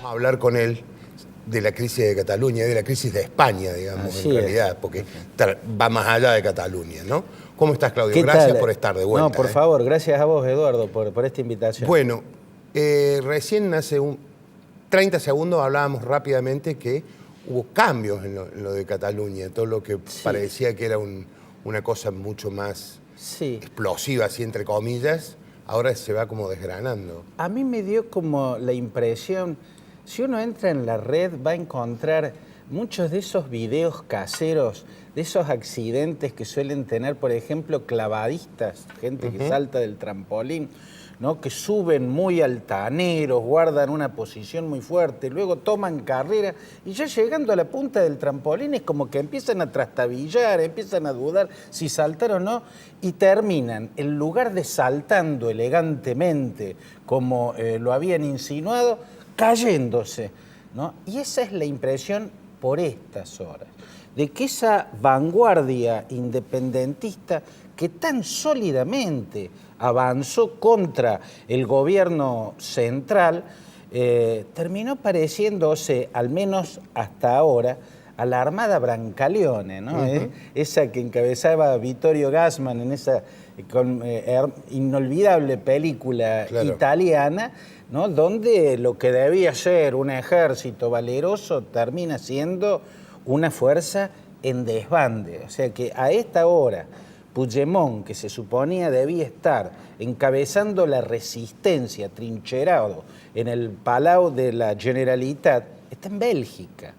a hablar con él de la crisis de Cataluña, de la crisis de España, digamos, Así en realidad, es. porque va más allá de Cataluña, ¿no? ¿Cómo estás, Claudio? ¿Qué Gracias tal? por estar de vuelta. No, por favor, gracias a vos, Eduardo, por esta invitación. Bueno, recién hace 30 segundos hablábamos rápidamente que hubo cambios en lo de Cataluña, todo lo que parecía que era una cosa mucho más explosiva, así entre comillas, ahora se va como desgranando. A mí me dio como la impresión, si uno entra en la red va a encontrar muchos de esos videos caseros, de esos accidentes que suelen tener, por ejemplo, clavadistas, gente que salta del trampolín, ¿no? Que suben muy altaneros, guardan una posición muy fuerte, luego toman carrera y ya llegando a la punta del trampolín es como que empiezan a trastabillar, empiezan a dudar si saltar o no y terminan, en lugar de saltando elegantemente como lo habían insinuado, cayéndose, ¿no? Y esa es la impresión por estas horas, de que esa vanguardia independentista que tan sólidamente avanzó contra el gobierno central, terminó pareciéndose, al menos hasta ahora, a la Armada Brancaleone, ¿no? Esa que encabezaba Vittorio Gassman en esa inolvidable película italiana, ¿no? Donde lo que debía ser un ejército valeroso termina siendo una fuerza en desbande. O sea que a esta hora Puigdemont, que se suponía debía estar encabezando la resistencia, trincherado en el Palau de la Generalitat, está en Bélgica.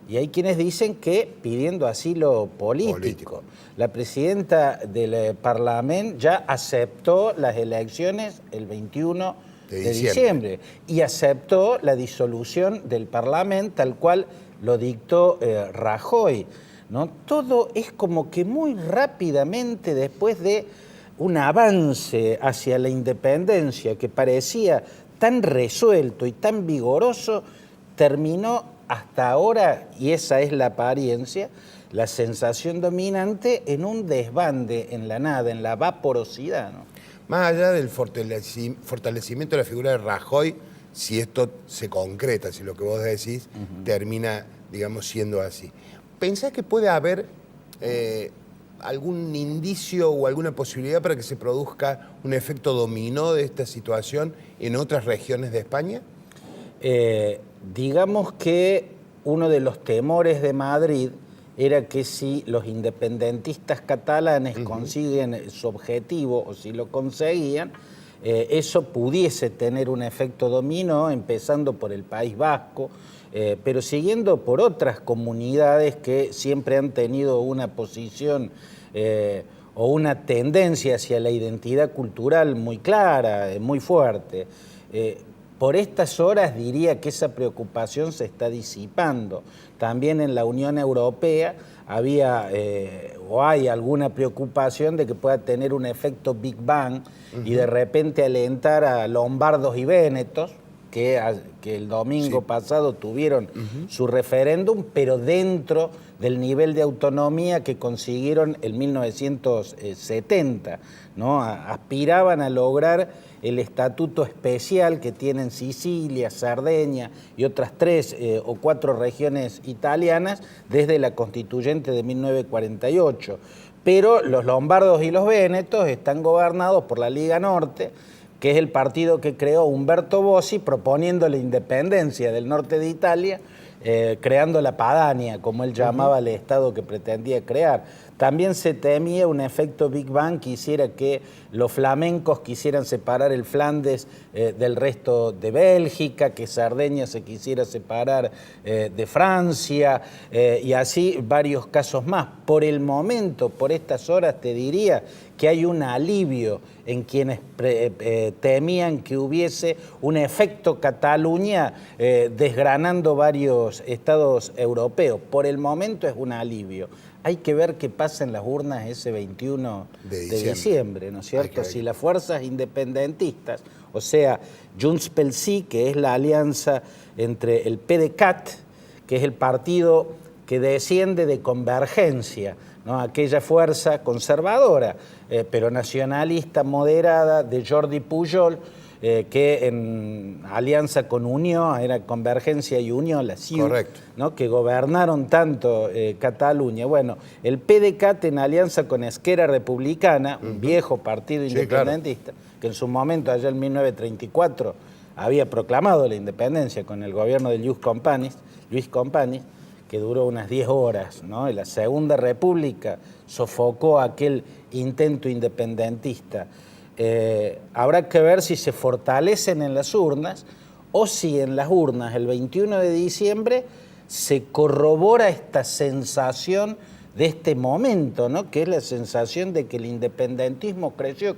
Y hay quienes dicen que pidiendo asilo político. La presidenta del Parlamento ya aceptó las elecciones el 21 de diciembre y aceptó la disolución del Parlamento tal cual lo dictó Rajoy, ¿no? Todo es como que muy rápidamente, después de un avance hacia la independencia que parecía tan resuelto y tan vigoroso, terminó hasta ahora, y esa es la apariencia, la sensación dominante, en un desbande, en la nada, en la vaporosidad, ¿no? Más allá del fortalecimiento de la figura de Rajoy, si esto se concreta, si lo que vos decís termina, digamos, siendo así. ¿Pensás que puede haber algún indicio o alguna posibilidad para que se produzca un efecto dominó de esta situación en otras regiones de España? Digamos que uno de los temores de Madrid era que si los independentistas catalanes consiguen su objetivo, o si lo conseguían, eso pudiese tener un efecto dominó, empezando por el País Vasco, pero siguiendo por otras comunidades que siempre han tenido una posición o una tendencia hacia la identidad cultural muy clara, muy fuerte. Por estas horas diría que esa preocupación se está disipando. También en la Unión Europea había o hay alguna preocupación de que pueda tener un efecto Big Bang y de repente alentar a lombardos y vénetos, que el domingo pasado tuvieron su referéndum, pero dentro del nivel de autonomía que consiguieron en 1970, ¿no? Aspiraban a lograr el estatuto especial que tienen Sicilia, Cerdeña y otras 3 o 4 regiones italianas desde la constituyente de 1948. Pero los lombardos y los vénetos están gobernados por la Liga Norte, que es el partido que creó Umberto Bossi proponiendo la independencia del norte de Italia, creando la Padania, como él llamaba el Estado que pretendía crear. También se temía un efecto Big Bang que hiciera que los flamencos quisieran separar el Flandes del resto de Bélgica, que Cerdeña se quisiera separar de Francia, y así varios casos más. Por el momento, por estas horas, te diría que hay un alivio en quienes temían que hubiese un efecto Cataluña desgranando varios estados europeos. Por el momento es un alivio. Hay que ver qué pasa en las urnas ese 21 de diciembre, ¿no es cierto? Si las fuerzas independentistas, o sea, Junts pel Sí, que es la alianza entre el PDeCAT, que es el partido que desciende de Convergencia, ¿no? Aquella fuerza conservadora, pero nacionalista moderada de Jordi Pujol, que en alianza con Unión, era Convergencia y Unión, la CiU, correcto, ¿no? Que gobernaron tanto Cataluña. Bueno, el PDeCAT en alianza con Esquerra Republicana, un viejo partido independentista, que en su momento, allá en 1934, había proclamado la independencia con el gobierno de Luis Companys, que duró unas 10 horas, ¿no? Y la Segunda República sofocó aquel intento independentista. Habrá que ver si se fortalecen en las urnas o si en las urnas el 21 de diciembre se corrobora esta sensación de este momento, ¿no? Que es la sensación de que el independentismo creció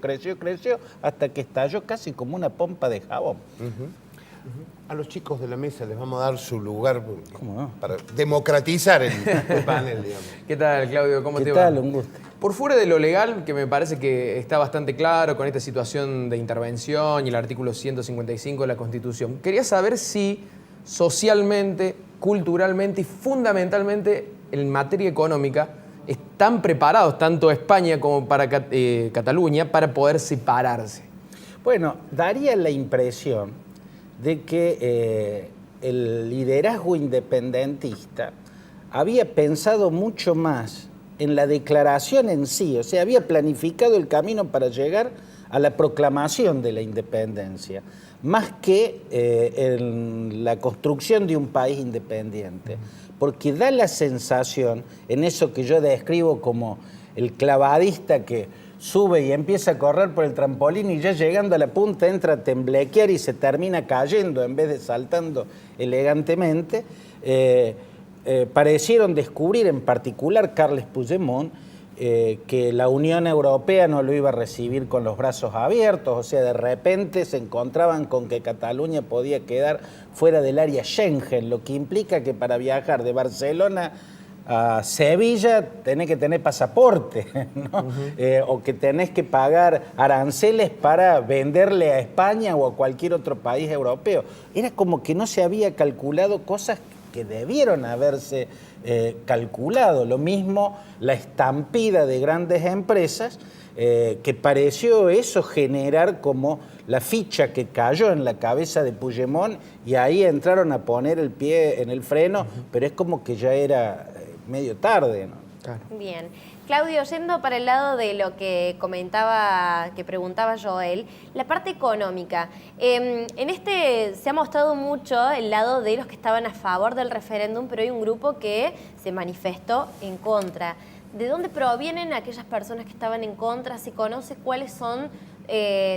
hasta que estalló casi como una pompa de jabón. A los chicos de la mesa les vamos a dar su lugar para democratizar el panel, digamos. ¿Qué tal, Claudio? ¿Cómo te va? ¿Qué tal? Un gusto. Por fuera de lo legal, que me parece que está bastante claro con esta situación de intervención y el artículo 155 de la Constitución, quería saber si socialmente, culturalmente y fundamentalmente en materia económica están preparados tanto España como para Cataluña para poder separarse. Bueno, daría la impresión de que el liderazgo independentista había pensado mucho más en la declaración en sí, o sea, había planificado el camino para llegar a la proclamación de la independencia, más que en la construcción de un país independiente, porque da la sensación, en eso que yo describo como el clavadista que sube y empieza a correr por el trampolín y ya llegando a la punta entra a temblequear y se termina cayendo en vez de saltando elegantemente, parecieron descubrir, en particular Carles Puigdemont, que la Unión Europea no lo iba a recibir con los brazos abiertos, o sea, de repente se encontraban con que Cataluña podía quedar fuera del área Schengen, lo que implica que para viajar de Barcelona a Sevilla tenés que tener pasaporte, ¿no? O que tenés que pagar aranceles para venderle a España o a cualquier otro país europeo. Era como que no se había calculado cosas que debieron haberse calculado. Lo mismo la estampida de grandes empresas, que pareció eso generar como la ficha que cayó en la cabeza de Puigdemont y ahí entraron a poner el pie en el freno, pero es como que ya era medio tarde, ¿no? Claro. Bien. Claudio, yendo para el lado de lo que comentaba, que preguntaba Joel, la parte económica. En este se ha mostrado mucho el lado de los que estaban a favor del referéndum, pero hay un grupo que se manifestó en contra. ¿De dónde provienen aquellas personas que estaban en contra? ¿Se conoce cuáles son,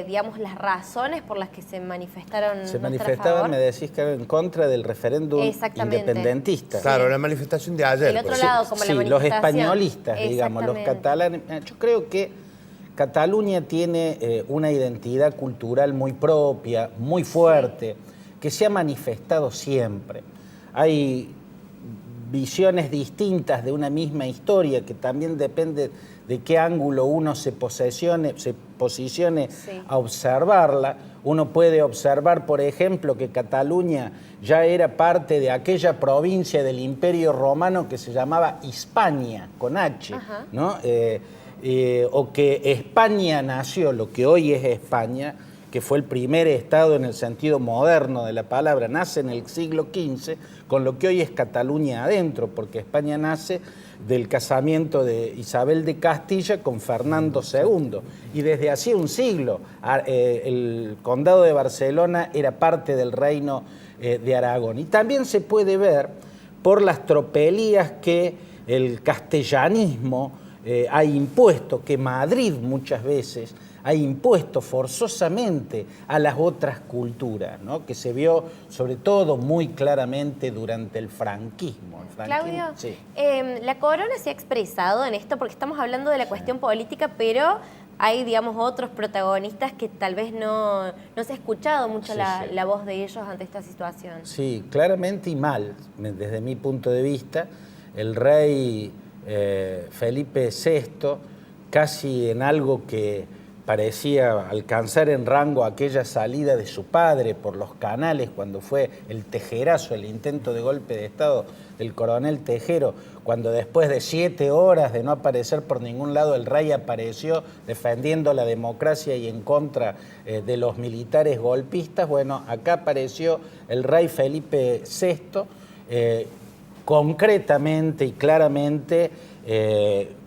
digamos, las razones por las que se manifestaron? Se manifestaban, me decís, que en contra del referéndum independentista. Claro, la manifestación de ayer. El otro lado, como la manifestación. Los españolistas, digamos, los catalanes. Yo creo que Cataluña tiene una identidad cultural muy propia, muy fuerte, que se ha manifestado siempre. Hay visiones distintas de una misma historia, que también depende de qué ángulo uno se posicione a observarla. Uno puede observar, por ejemplo, que Cataluña ya era parte de aquella provincia del Imperio Romano que se llamaba Hispania, con H, ¿no? O que España nació, lo que hoy es España, que fue el primer estado en el sentido moderno de la palabra, nace en el siglo XV, con lo que hoy es Cataluña adentro, porque España nace del casamiento de Isabel de Castilla con Fernando II. Y desde hacía un siglo el condado de Barcelona era parte del reino de Aragón. Y también se puede ver por las tropelías que el castellanismo ha impuesto, que Madrid muchas veces ha impuesto forzosamente a las otras culturas, ¿no? Que se vio sobre todo muy claramente durante el franquismo. Claudio, sí. La corona se ha expresado en esto porque estamos hablando de la cuestión política, pero hay, digamos, otros protagonistas que tal vez no se ha escuchado mucho la voz de ellos ante esta situación. Sí, claramente y mal, desde mi punto de vista. El rey Felipe VI, casi en algo que parecía alcanzar en rango aquella salida de su padre por los canales cuando fue el tejerazo, el intento de golpe de Estado del coronel Tejero, cuando después de 7 horas de no aparecer por ningún lado, el rey apareció defendiendo la democracia y en contra de los militares golpistas. Bueno, acá apareció el rey Felipe VI, concretamente y claramente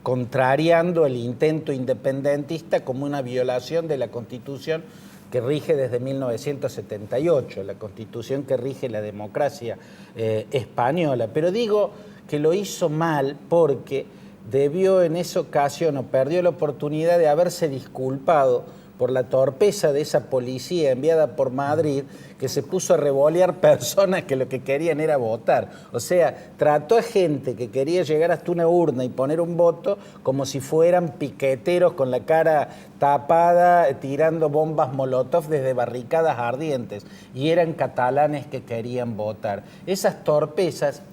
contrariando el intento independentista como una violación de la Constitución que rige desde 1978, la Constitución que rige la democracia española. Pero digo que lo hizo mal porque debió en esa ocasión o perdió la oportunidad de haberse disculpado por la torpeza de esa policía enviada por Madrid, que se puso a revolear personas que lo que querían era votar. O sea, trató a gente que quería llegar hasta una urna y poner un voto como si fueran piqueteros con la cara tapada, tirando bombas molotov desde barricadas ardientes. Y eran catalanes que querían votar. Esas torpezas,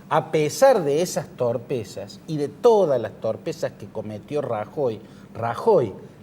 a pesar de esas torpezas y de todas las torpezas que cometió Rajoy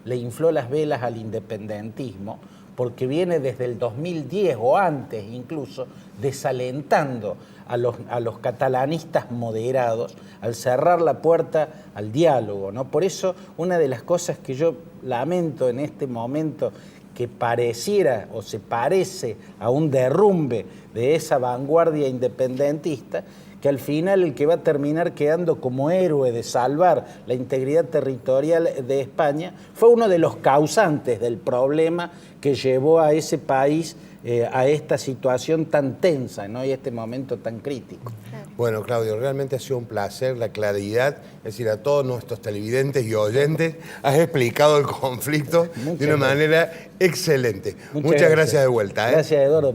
le infló las velas al independentismo porque viene desde el 2010 o antes incluso desalentando a los catalanistas moderados al cerrar la puerta al diálogo, ¿no? Por eso una de las cosas que yo lamento en este momento que pareciera o se parece a un derrumbe de esa vanguardia independentista, que al final el que va a terminar quedando como héroe de salvar la integridad territorial de España fue uno de los causantes del problema que llevó a ese país a esta situación tan tensa, ¿no? Y este momento tan crítico. Bueno, Claudio, realmente ha sido un placer la claridad, es decir, a todos nuestros televidentes y oyentes, has explicado el conflicto de una manera excelente. Muchas gracias de vuelta. Gracias, Eduardo.